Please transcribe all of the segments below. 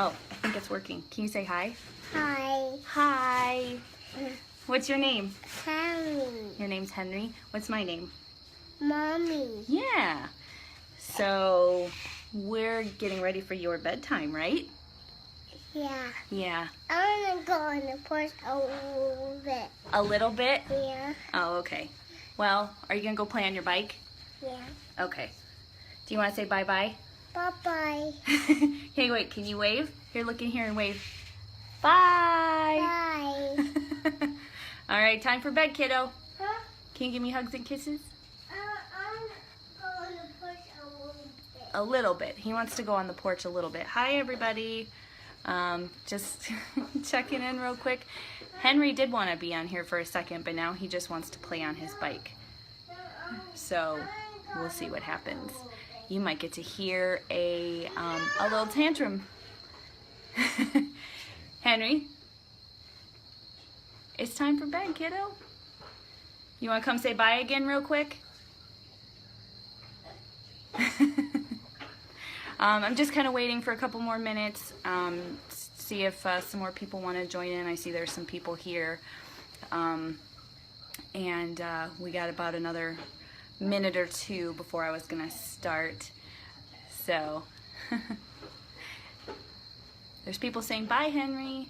Oh, I think it's working. Can you say hi? Hi. Hi. What's your name? Henry. Your name's Henry. What's my name? Mommy. Yeah. So we're getting ready for your bedtime, right? Yeah. Yeah. I want to go on the porch a little bit. A little bit? Yeah. Oh, okay. Well, are you going to go play on your bike? Yeah. Okay. Do you want to say bye-bye? Bye-bye. Hey, wait, can you wave? Here, look in here and wave. Bye. Bye. All right, time for bed, kiddo. Huh? Can you give me hugs and kisses? I'm going to push a little bit. A little bit. He wants to go on the porch a little bit. Hi, everybody. Just checking in real quick. Henry did want to be on here for a second, but now he just wants to play on his bike. So we'll see what happens. You might get to hear a little tantrum. Henry, it's time for bed, kiddo. You want to come say bye again real quick? I'm just kind of waiting for a couple more minutes, see if some more people want to join in. I see there's some people here. And we got about another minute or two before I was going to start. So, there's people saying bye, Henry.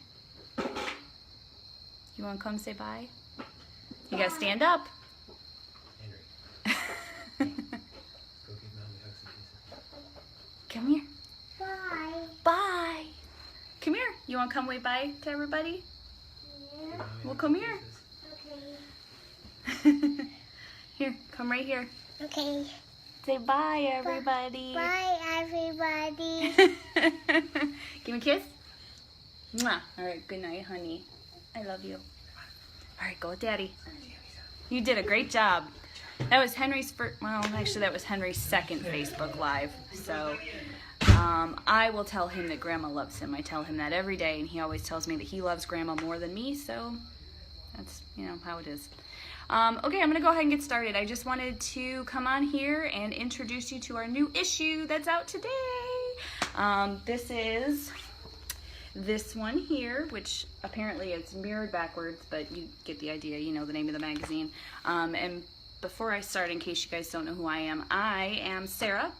You want to come say bye? You got to stand up. Come here. Bye. Bye. Come here. You want to come wave bye to everybody? Yeah. Well, come here. Okay. Here, come right here. Okay. Say bye, everybody. Bye, everybody. Give me a kiss. Mwah. All right, good night, honey. I love you. All right, go with Daddy. You did a great job. That was Henry's first, well, actually that was Henry's second Facebook Live. So I will tell him that Grandma loves him. I tell him that every day, and he always tells me that he loves Grandma more than me, so that's, you know, how it is. Okay, I'm going to go ahead and get started. I just wanted to come on here and introduce you to our new issue that's out today. This is this one here, which apparently it's mirrored backwards, but you get the idea, you know the name of the magazine. And before I start, in case you guys don't know who I am Sarah.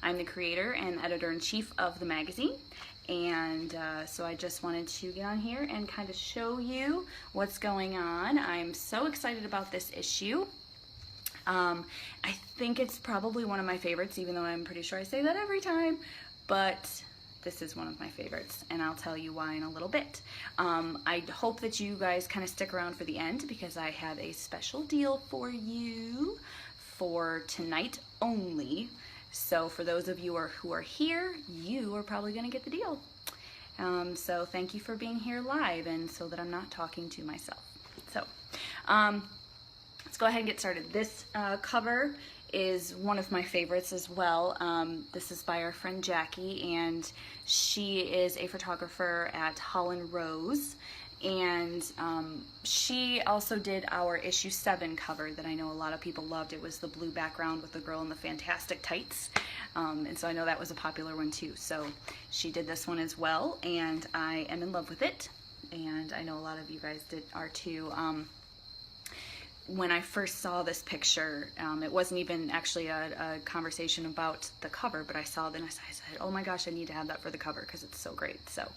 I'm the creator and editor-in-chief of the magazine. And so I just wanted to get on here and kind of show you what's going on. I'm so excited about this issue. I think it's probably one of my favorites, even though I'm pretty sure I say that every time. But this is one of my favorites, and I'll tell you why in a little bit. I hope that you guys kind of stick around for the end, because I have a special deal for you for tonight only. So for those of you who are here, you are probably going to get the deal. So thank you for being here live, and so that I'm not talking to myself. So let's go ahead and get started. This cover is one of my favorites as well. This is by our friend Jackie, and she is a photographer at Holl and she also did our issue 7 cover that I know a lot of people loved. It was the blue background with the girl in the fantastic tights, and so I know that was a popular one too. So she did this one as well, and I am in love with it, and I know a lot of you guys are too. When I first saw this picture, it wasn't even actually a conversation about the cover, but I saw it and I said, oh my gosh, I need to have that for the cover because it's so great. So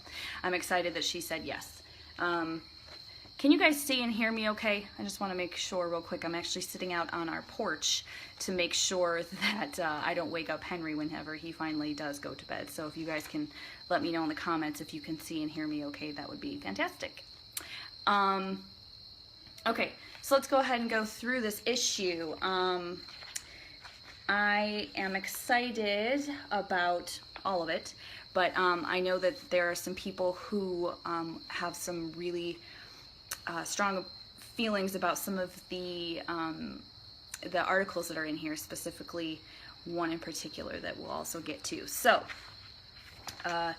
I'm excited that she said yes. Can you guys see and hear me okay? I just want to make sure real quick. I'm actually sitting out on our porch to make sure that I don't wake up Henry whenever he finally does go to bed. So if you guys can let me know in the comments if you can see and hear me okay, that would be fantastic. Okay, so let's go ahead and go through this issue. I am excited about all of it, but I know that there are some people who have some really strong feelings about some of the articles that are in here, specifically one in particular that we'll also get to. So let's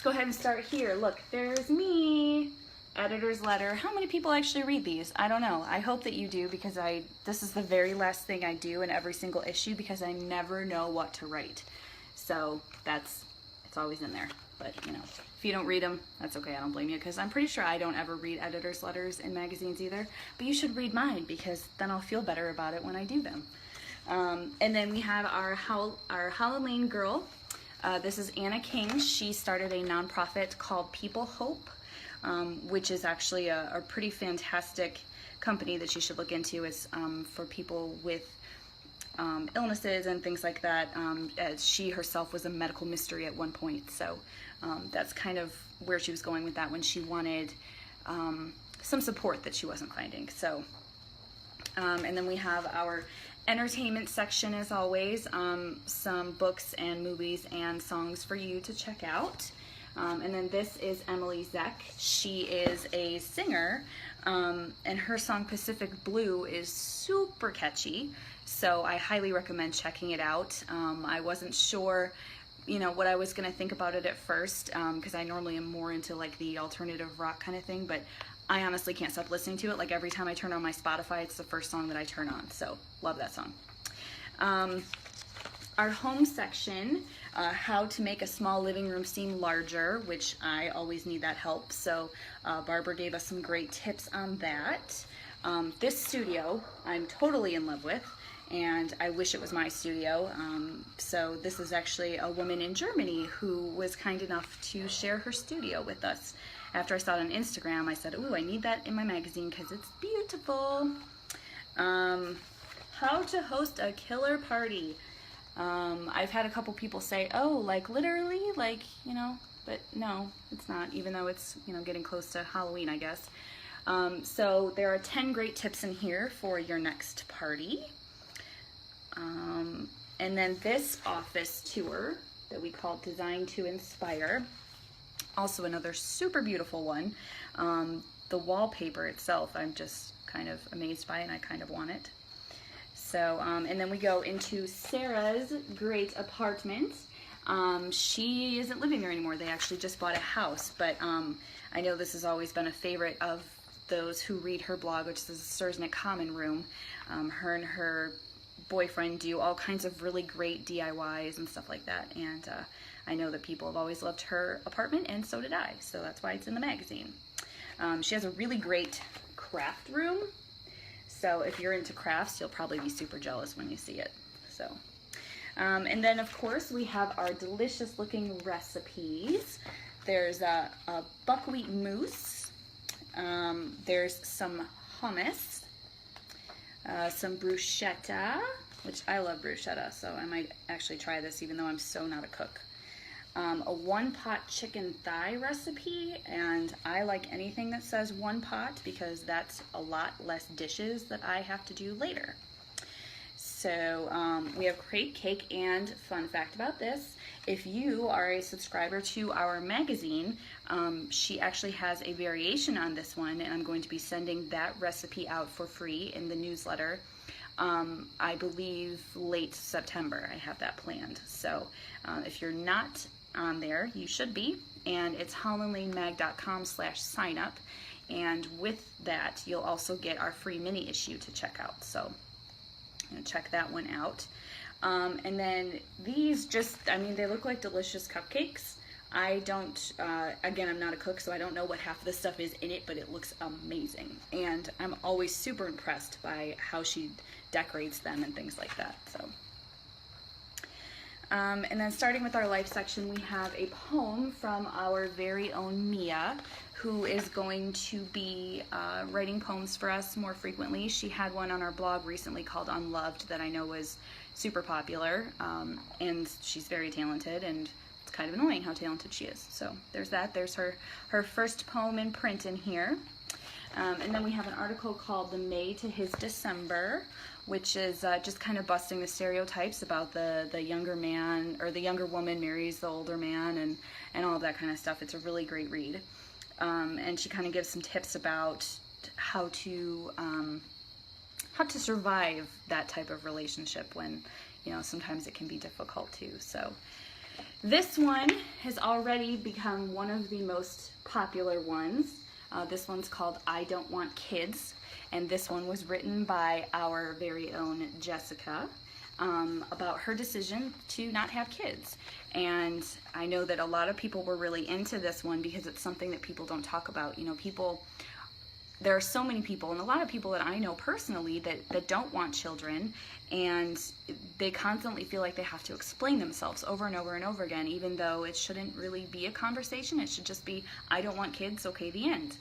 go ahead and start here. Look, there's me. Editor's letter. How many people actually read these? I don't know. I hope that you do, because this is the very last thing I do in every single issue, because I never know what to write. So it's It's always in there. But, you know, if you don't read them, that's okay. I don't blame you, because I'm pretty sure I don't ever read editors' letters in magazines either. But you should read mine, because then I'll feel better about it when I do them. And then we have our Halloween girl. This is Anna King. She started a nonprofit called People Hope, which is actually a pretty fantastic company that you should look into. It's for people with illnesses and things like that, as she herself was a medical mystery at one point. So that's kind of where she was going with that, when she wanted some support that she wasn't finding. So, and then we have our entertainment section, as always, some books and movies and songs for you to check out. And then this is Emily Zeck. She is a singer, and her song Pacific Blue is super catchy, so I highly recommend checking it out. I wasn't sure, you know, what I was going to think about it at first, because I normally am more into like the alternative rock kind of thing, but I honestly can't stop listening to it. Like every time I turn on my Spotify, it's the first song that I turn on, so love that song. Our home section, how to make a small living room seem larger, which I always need that help, so Barbara gave us some great tips on that. This studio I'm totally in love with, and I wish it was my studio. So this is actually a woman in Germany who was kind enough to share her studio with us. After I saw it on Instagram, I said, ooh, I need that in my magazine because it's beautiful. How to host a killer party. I've had a couple people say, oh, like literally, like, you know, but no, it's not, even though it's, you know, getting close to Halloween, I guess. So there are 10 great tips in here for your next party. And then this office tour that we call Design to Inspire, also another super beautiful one. The wallpaper itself, I'm just kind of amazed by it, and I kind of want it. So, and then we go into Sarah's great apartment. She isn't living there anymore. They actually just bought a house, but I know this has always been a favorite of those who read her blog, which is the Sursnick Common Room. Her and her boyfriend do all kinds of really great DIYs and stuff like that, and I know that people have always loved her apartment, and so did I, so that's why it's in the magazine. She has a really great craft room, so if you're into crafts, you'll probably be super jealous when you see it. So, and then of course we have our delicious looking recipes. There's a buckwheat mousse, there's some hummus, some bruschetta, which I love bruschetta, so I might actually try this even though I'm so not a cook. A one-pot chicken thigh recipe, and I like anything that says one pot because that's a lot less dishes that I have to do later. So we have crepe cake, and fun fact about this, if you are a subscriber to our magazine, she actually has a variation on this one, and I'm going to be sending that recipe out for free in the newsletter. I believe late September, I have that planned. So if you're not on there, you should be, and it's hollandlanemag.com/sign up, and with that you'll also get our free mini issue to check out, so check that one out. And then these just, I mean, they look like delicious cupcakes. I don't, again, I'm not a cook, so I don't know what half of the stuff is in it, but it looks amazing, and I'm always super impressed by how she decorates them and things like that. So and then starting with our life section, we have a poem from our very own Mia, who is going to be writing poems for us more frequently. She had one on our blog recently called Unloved that I know was super popular, and she's very talented, and it's kind of annoying how talented she is. So there's that. There's her first poem in print in here. And then we have an article called The May to His December, which is just kind of busting the stereotypes about the younger man, or the younger woman marries the older man, and all of that kind of stuff. It's a really great read. And she kind of gives some tips about how to survive that type of relationship when, you know, sometimes it can be difficult too. So this one has already become one of the most popular ones. This one's called I Don't Want Kids, and this one was written by our very own Jessica. about her decision to not have kids. And I know that a lot of people were really into this one because it's something that people don't talk about. You know, there are so many people, and a lot of people that I know personally that don't want children, and they constantly feel like they have to explain themselves over and over and over again, even though it shouldn't really be a conversation. It should just be, I don't want kids, okay, the end.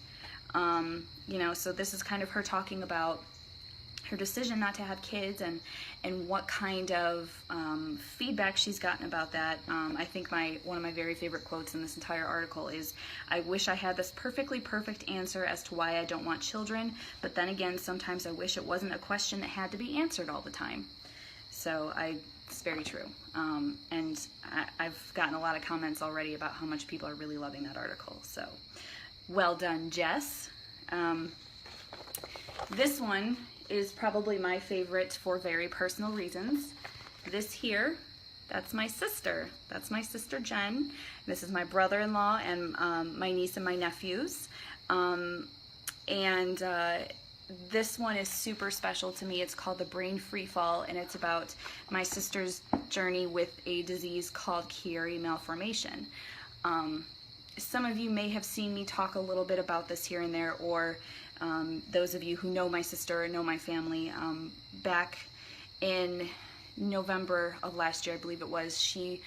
You know, so this is kind of her talking about her decision not to have kids and what kind of feedback she's gotten about that. I think one of my very favorite quotes in this entire article is, "I wish I had this perfectly perfect answer as to why I don't want children, but then again, sometimes I wish it wasn't a question that had to be answered all the time." So it's very true. And I've gotten a lot of comments already about how much people are really loving that article. So well done, Jess. This one is probably my favorite for very personal reasons. This here, that's my sister. That's my sister Jen. This is my brother-in-law and my niece and my nephews. This one is super special to me. It's called The Brain Free Fall, and it's about my sister's journey with a disease called Chiari malformation. Some of you may have seen me talk a little bit about this here and there, or those of you who know my sister or know my family, back in November of last year, I believe it was, she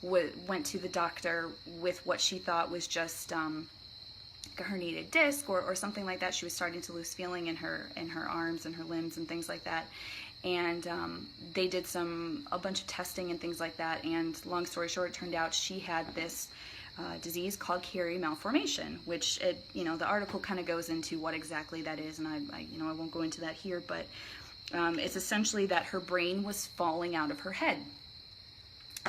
went to the doctor with what she thought was just a herniated disc or something like that. She was starting to lose feeling in her arms and her limbs and things like that. And they did a bunch of testing and things like that. And long story short, it turned out she had this disease called Chiari malformation, which the article kind of goes into what exactly that is, and I won't go into that here, but it's essentially that her brain was falling out of her head.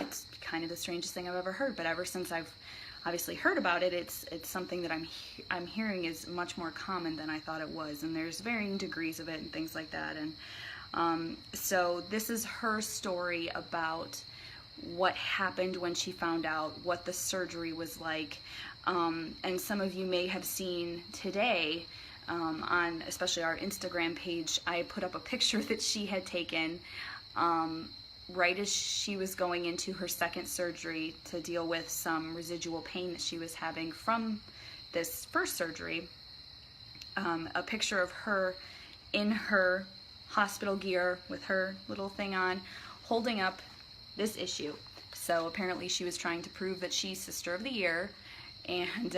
It's kind of the strangest thing I've ever heard, but ever since I've obviously heard about it, it's something that I'm hearing is much more common than I thought it was, and there's varying degrees of it and things like that. And so this is her story about what happened when she found out, what the surgery was like. And some of you may have seen today on especially our Instagram page, I put up a picture that she had taken right as she was going into her second surgery to deal with some residual pain that she was having from this first surgery. A picture of her in her hospital gear with her little thing on, holding up this issue. So apparently she was trying to prove that she's Sister of the Year and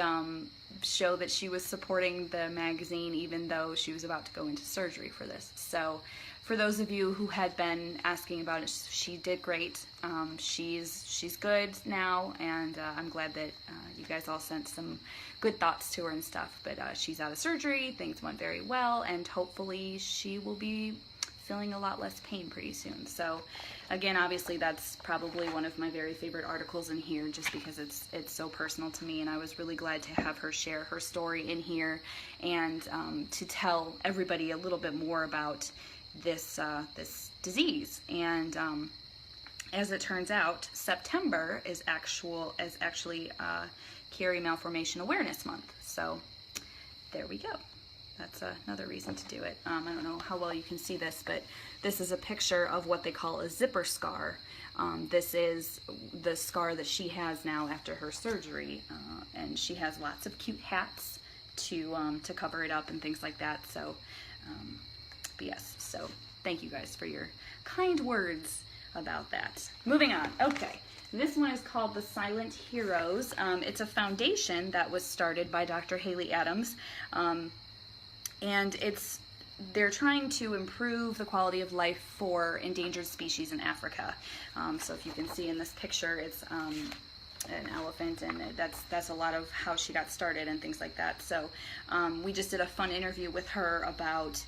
show that she was supporting the magazine even though she was about to go into surgery for this. So for those of you who had been asking about it, she did great. She's good now, and I'm glad that you guys all sent some good thoughts to her and stuff. But she's out of surgery, things went very well, and hopefully she will be feeling a lot less pain pretty soon. So again, obviously that's probably one of my very favorite articles in here, just because it's so personal to me, and I was really glad to have her share her story in here and to tell everybody a little bit more about this disease. And as it turns out, September is actually Chiari Malformation Awareness Month. So there we go. That's another reason to do it. I don't know how well you can see this, but this is a picture of what they call a zipper scar. This is the scar that she has now after her surgery, and she has lots of cute hats to cover it up and things like that. So, but yes, so thank you guys for your kind words about that. Moving on. Okay. This one is called The Silent Heroes. It's a foundation that was started by Dr. Haley Adams. And they're trying to improve the quality of life for endangered species in Africa. So if you can see in this picture, it's an elephant, and that's a lot of how she got started and things like that. So we just did a fun interview with her about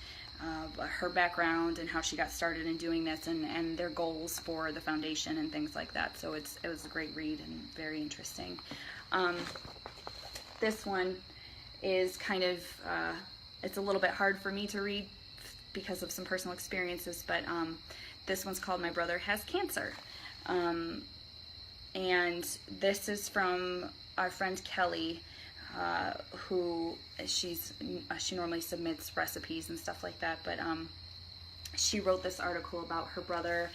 her background and how she got started in doing this, and their goals for the foundation and things like that. So it was a great read and very interesting. This one is kind of it's a little bit hard for me to read because of some personal experiences, but this one's called My Brother Has Cancer. And this is from our friend Kelly, who she normally submits recipes and stuff like that, but she wrote this article about her brother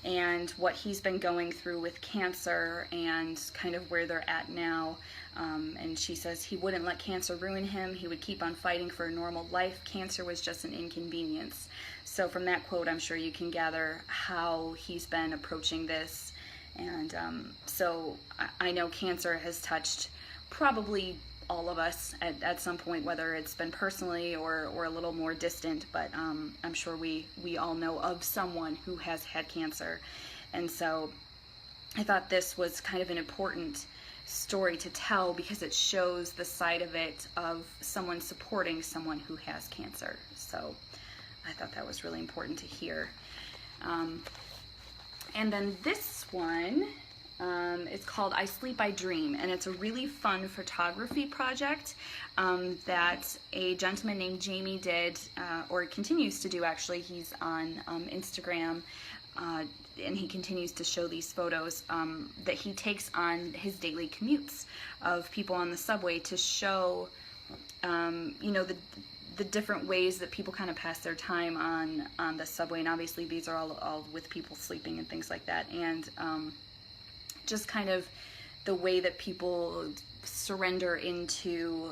and what he's been going through with cancer and kind of where they're at now. And she says he wouldn't let cancer ruin him. He would keep on fighting for a normal life. Cancer was just an inconvenience. So from that quote, I'm sure you can gather how he's been approaching this. And so I know cancer has touched probably all of us at some point, whether it's been personally or a little more distant, but I'm sure we all know of someone who has had cancer. And so I thought this was kind of an important story to tell because it shows the side of it of someone supporting someone who has cancer. So I thought that was really important to hear. And then this one is called I Sleep, I Dream, and it's a really fun photography project that a gentleman named Jamie did, or continues to do actually. He's on Instagram, and he continues to show these photos that he takes on his daily commutes of people on the subway to show, you know, the different ways that people kind of pass their time on the subway. And obviously these are all with people sleeping and things like that. And just kind of the way that people surrender into,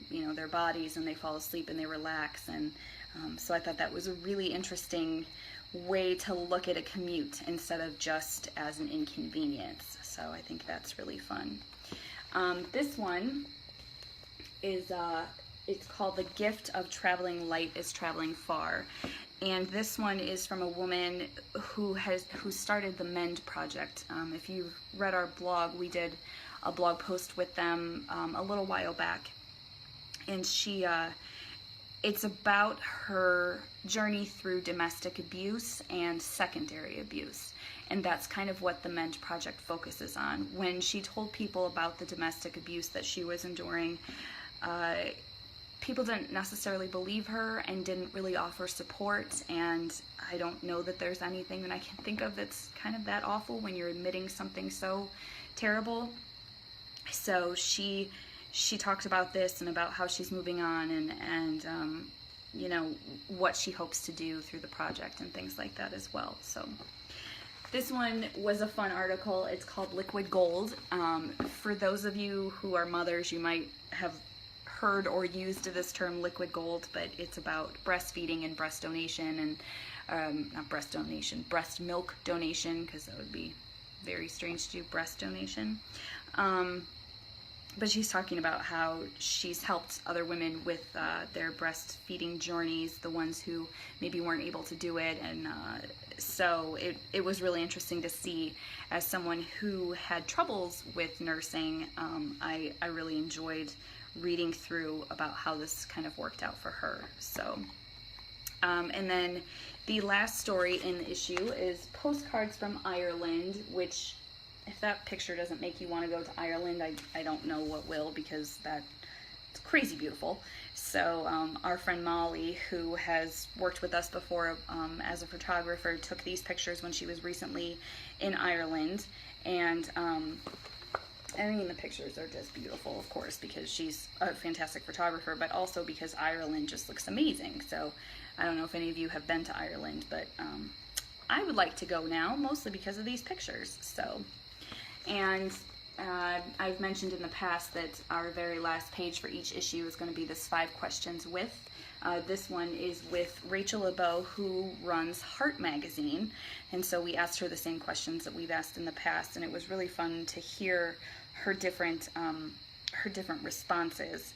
you know, their bodies, and they fall asleep and they relax. And so I thought that was a really interesting way to look at a commute instead of just as an inconvenience. So I think that's really fun. This one is it's called The Gift of Traveling Light is Traveling Far. And this one is from a woman who started the Mend Project. If you've read our blog, we did a blog post with them a little while back. And it's about her journey through domestic abuse and secondary abuse. And that's kind of what the Mend Project focuses on. When she told people about the domestic abuse that she was enduring, people didn't necessarily believe her and didn't really offer support. And I don't know that there's anything that I can think of that's kind of that awful when you're admitting something so terrible. So she talked about this and about how she's moving on and you know, what she hopes to do through the project and things like that as well. So this one was a fun article. It's called Liquid Gold. For those of you who are mothers, you might have heard or used this term liquid gold, but it's about breastfeeding and breast donation, and not breast donation, breast milk donation, because that would be very strange to do breast donation. But she's talking about how she's helped other women with their breastfeeding journeys, the ones who maybe weren't able to do it. And so it was really interesting to see. As someone who had troubles with nursing, I really enjoyed reading through about how this kind of worked out for her. So, and then the last story in the issue is Postcards from Ireland, which, if that picture doesn't make you want to go to Ireland, I don't know what will, because it's crazy beautiful. So our friend Molly, who has worked with us before as a photographer, took these pictures when she was recently in Ireland. And I mean, the pictures are just beautiful, of course, because she's a fantastic photographer, but also because Ireland just looks amazing. So I don't know if any of you have been to Ireland, but I would like to go now, mostly because of these pictures. So, and I've mentioned in the past that our very last page for each issue is going to be this 5 questions with. This one is with Rachel LeBeau, who runs Heart Magazine, and so we asked her the same questions that we've asked in the past, and it was really fun to hear her different responses.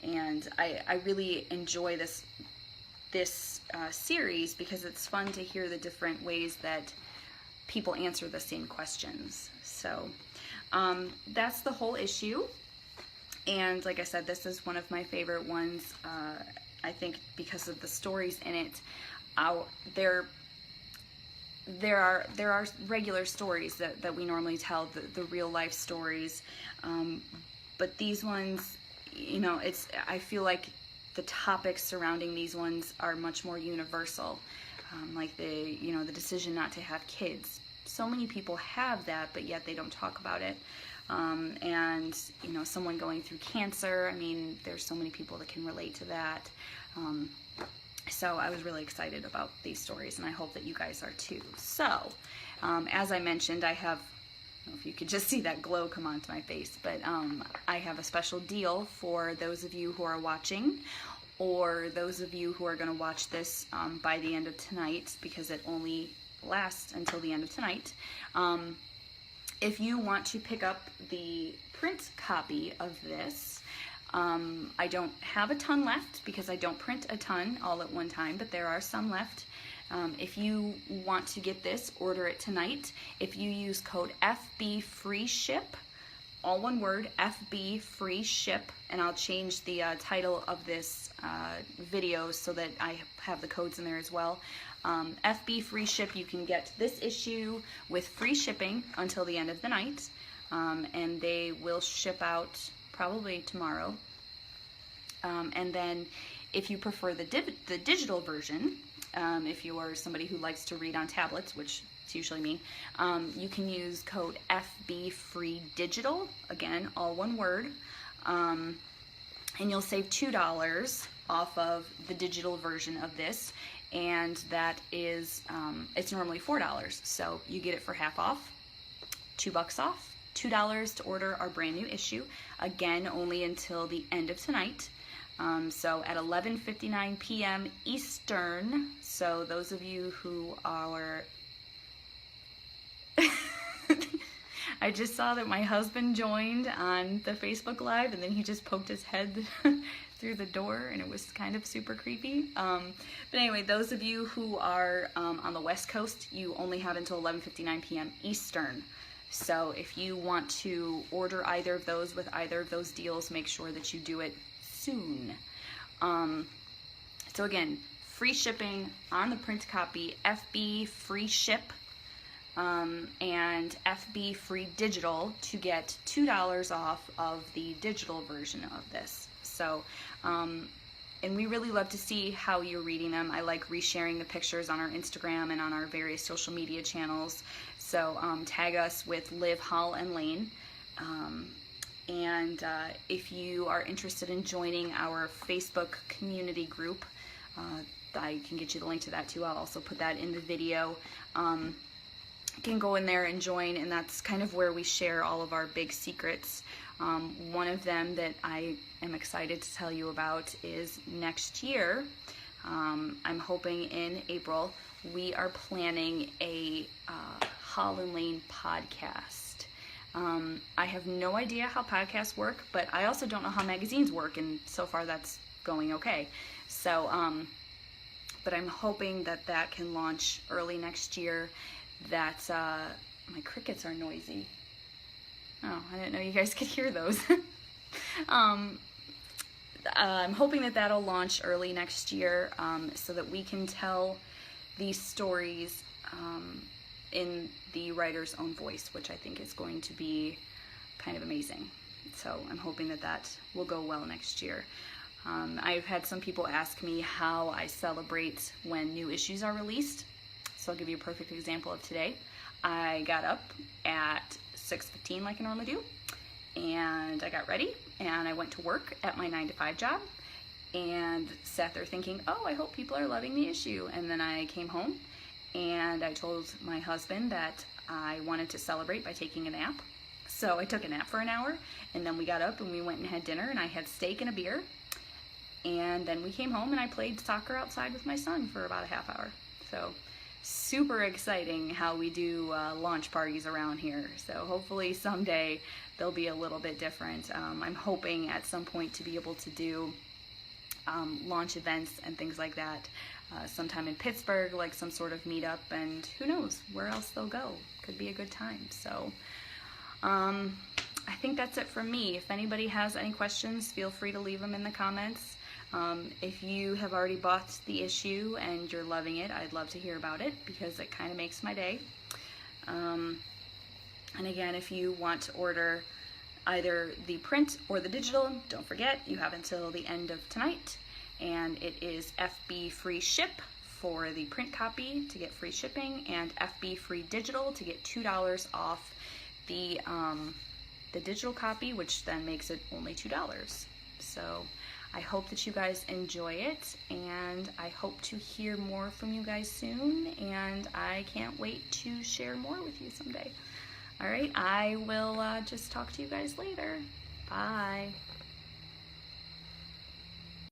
And I really enjoy this series because it's fun to hear the different ways that people answer the same questions. So that's the whole issue. And like I said, this is one of my favorite ones. I think because of the stories in it. There are regular stories that we normally tell, the real life stories, but these ones, you know, I feel like the topics surrounding these ones are much more universal, like the decision not to have kids. So many people have that, but yet they don't talk about it. And you know, someone going through cancer, I mean, there's so many people that can relate to that. So I was really excited about these stories, and I hope that you guys are too. So, as I mentioned, I have, I don't know if you could just see that glow come onto my face, but I have a special deal for those of you who are watching, or those of you who are going to watch this by the end of tonight, because it only lasts until the end of tonight. If you want to pick up the print copy of this, I don't have a ton left because I don't print a ton all at one time, but there are some left. If you want to get this, order it tonight. If you use code FBFreeShip, all one word, FBFreeShip, and I'll change the title of this video so that I have the codes in there as well. FBFreeShip, you can get this issue with free shipping until the end of the night, and they will ship out probably tomorrow. And then if you prefer the digital version, if you are somebody who likes to read on tablets, which is usually me, you can use code FBFreeDigital, again, all one word, and you'll save $2 off of the digital version of this, and that is, it's normally $4, so you get it for half off, $2 off, $2 to order our brand new issue, again, only until the end of tonight. So at 11:59 p.m. Eastern, so those of you who are, I just saw that my husband joined on the Facebook Live, and then he just poked his head through the door, and it was kind of super creepy. But anyway, those of you who are on the West Coast, you only have until 11:59 p.m. Eastern. So if you want to order either of those with either of those deals, make sure that you do it soon. So again, free shipping on the print copy, FB free ship, and FB free digital to get $2 off of the digital version of this. So, and we really love to see how you're reading them. I like resharing the pictures on our Instagram and on our various social media channels. So tag us with Liv, Holl, and Lane. And if you are interested in joining our Facebook community group, I can get you the link to that too. I'll also put that in the video. You can go in there and join, and that's kind of where we share all of our big secrets. One of them that I am excited to tell you about is next year. I'm hoping in April, we are planning a Holl and Lane podcast. I have no idea how podcasts work, but I also don't know how magazines work, and so far that's going okay. So, but I'm hoping that that can launch early next year. That's, my crickets are noisy. Oh, I didn't know you guys could hear those. I'm hoping that that'll launch early next year, so that we can tell these stories in the writer's own voice, which I think is going to be kind of amazing. So I'm hoping that that will go well next year. I've had some people ask me how I celebrate when new issues are released. So I'll give you a perfect example of today. I got up at 6:15 like I normally do, and I got ready, and I went to work at my 9-to-5 job, and sat there thinking, oh, I hope people are loving the issue. And then I came home, and I told my husband that I wanted to celebrate by taking a nap. So I took a nap for an hour, and then we got up and we went and had dinner, and I had steak and a beer. And then we came home and I played soccer outside with my son for about a half hour. So super exciting how we do launch parties around here. So hopefully someday they'll be a little bit different. I'm hoping at some point to be able to do launch events and things like that sometime in Pittsburgh, like some sort of meetup, and who knows where else they'll go. Could be a good time. So I think that's it from me. If anybody has any questions, feel free to leave them in the comments. If you have already bought the issue and you're loving it, I'd love to hear about it because it kind of makes my day. And again, if you want to order either the print or the digital, don't forget you have until the end of tonight, and it is FB free ship for the print copy to get free shipping, and FB free digital to get $2 off the digital copy, which then makes it only $2. So I hope that you guys enjoy it, and I hope to hear more from you guys soon, and I can't wait to share more with you someday. All right, I will just talk to you guys later. Bye.